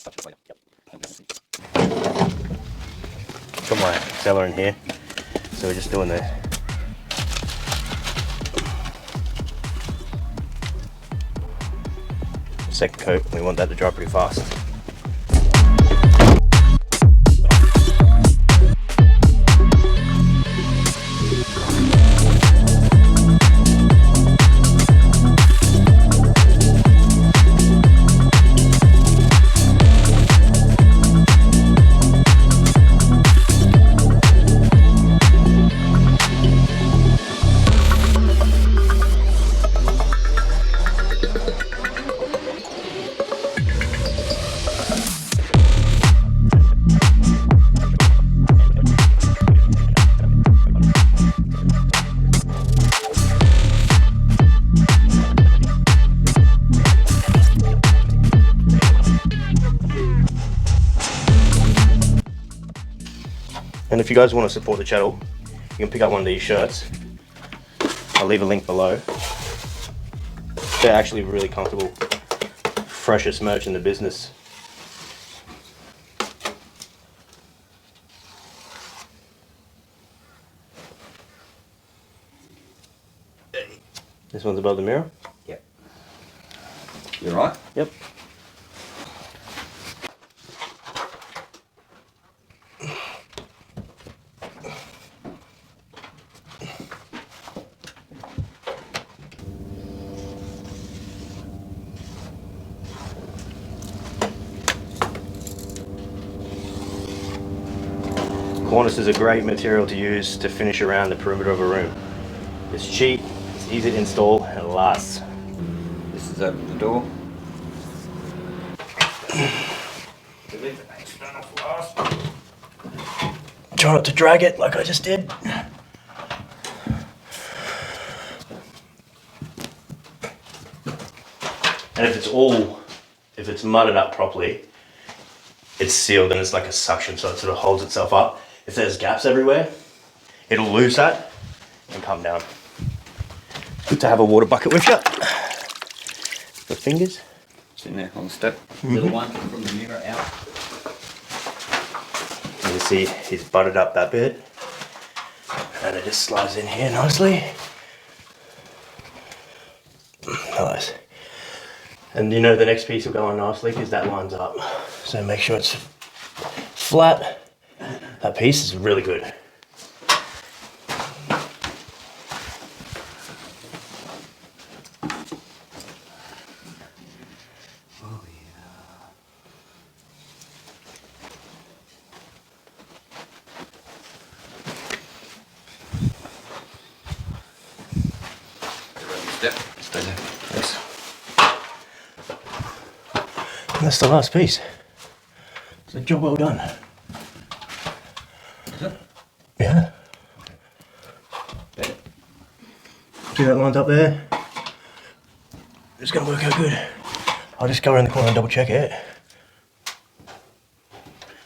Got my seller in here, so we're just doing the second coat. We want that to dry pretty fast. And if you guys want to support the channel, you can pick up one of these shirts. I'll leave a link below. They're actually really comfortable. Freshest merch in the business. This one's above the mirror? Yep. You right? Yep. Cornice is a great material to use to finish around the perimeter of a room. It's cheap, it's easy to install, and it lasts. This is open the door. Try not to drag it like I just did. And if it's mudded up properly, it's sealed and it's like a suction, so it sort of holds itself up. If there's gaps everywhere, it'll lose that and come down. Good to have a water bucket with you. The fingers. It's in there on the step. Little one from the mirror out. You can see he's butted up that bit. And it just slides in here nicely. Nice. And you know the next piece will go on nicely because that lines up. So make sure it's flat. That piece is really good. Oh yeah. Step. Stay there. Yes. And that's the last piece. It's a job well done. Is it? Yeah. There. See that lines up there? It's gonna work out good. I'll just go around the corner and double check it.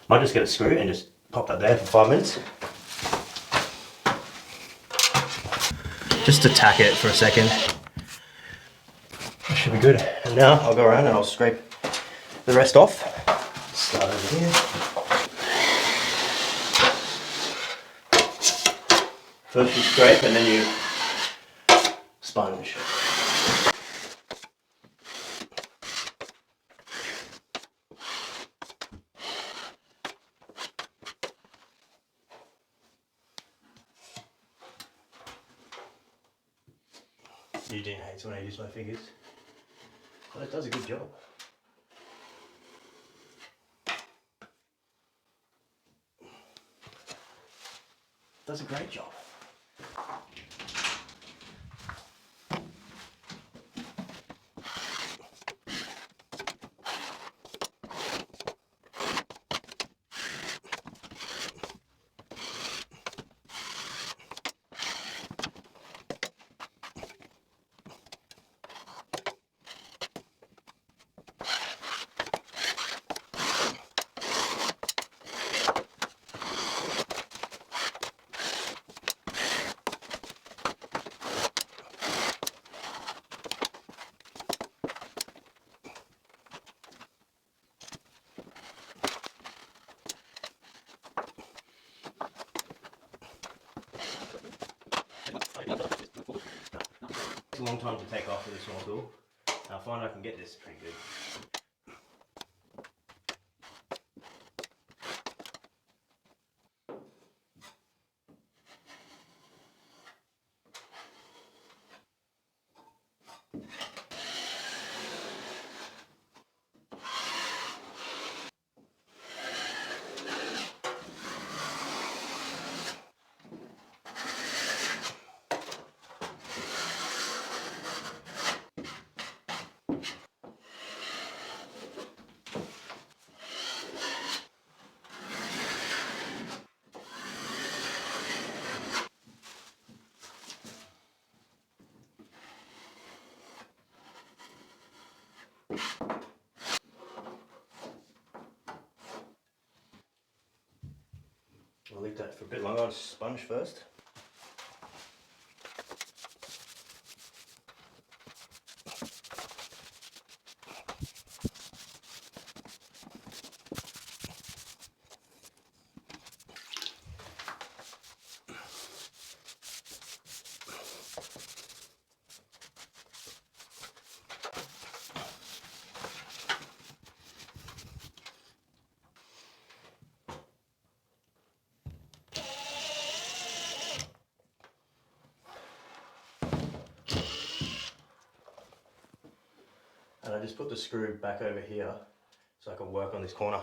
Might just get a screw and just pop that there for 5 minutes. Just to tack it for a second. That should be good. And now I'll go around and I'll scrape the rest off. Start over here. First you scrape and then you sponge. Eugene hates when I use my fingers, but it does a good job. Does a great job. a long time to take off with a small tool. I find I can get this pretty good. I'll leave that for a bit longer on sponge first. And I just put the screw back over here so I can work on this corner.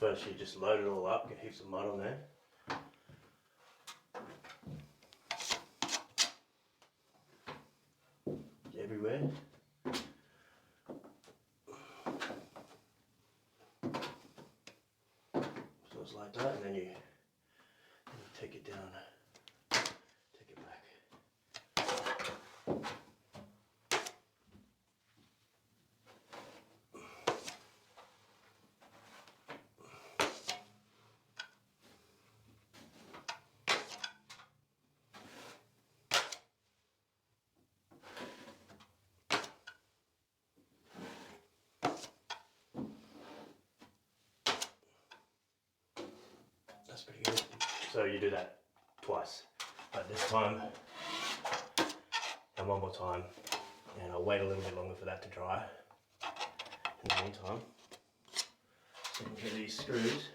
First you just load it all up, get heaps of mud on there. Everywhere. So it's like that, and then you take it down, take it back. That's pretty good. So you do that twice, but this time and one more time, and I'll wait a little bit longer for that to dry. In the meantime, so you can get these screws.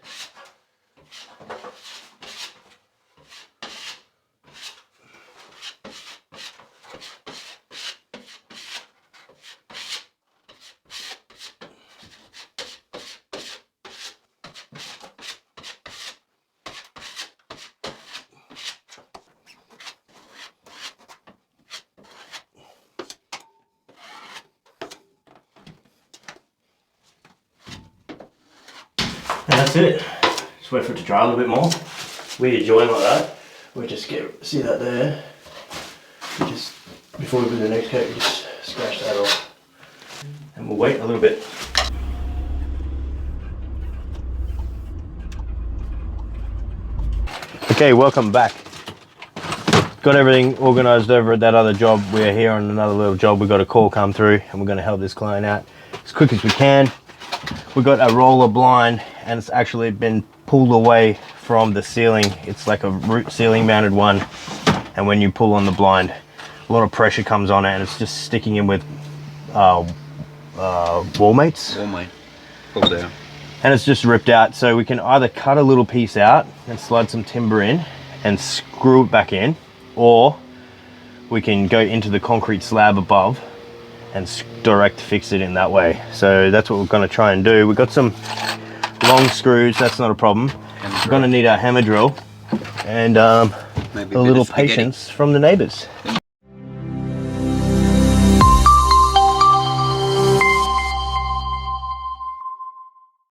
And that's it. Just wait for it to dry a little bit more. Where you join like that, we just see that there. You just, before we put the next coat, you just scratch that off. And we'll wait a little bit. Okay, welcome back. Got everything organised over at that other job. We're here on another little job. We got a call come through and we're going to help this client out as quick as we can. We got a roller blind and it's actually been pulled away from the ceiling. It's like a root ceiling mounted one, and when you pull on the blind, a lot of pressure comes on it and it's just sticking in with wall mates. Wall mate. Pull down. And it's just ripped out, so we can either cut a little piece out and slide some timber in and screw it back in, or we can go into the concrete slab above and direct fix it in that way. So that's what we're going to try and do. We've got some long screws, that's not a problem. We're going to need our hammer drill and a little patience from the neighbours.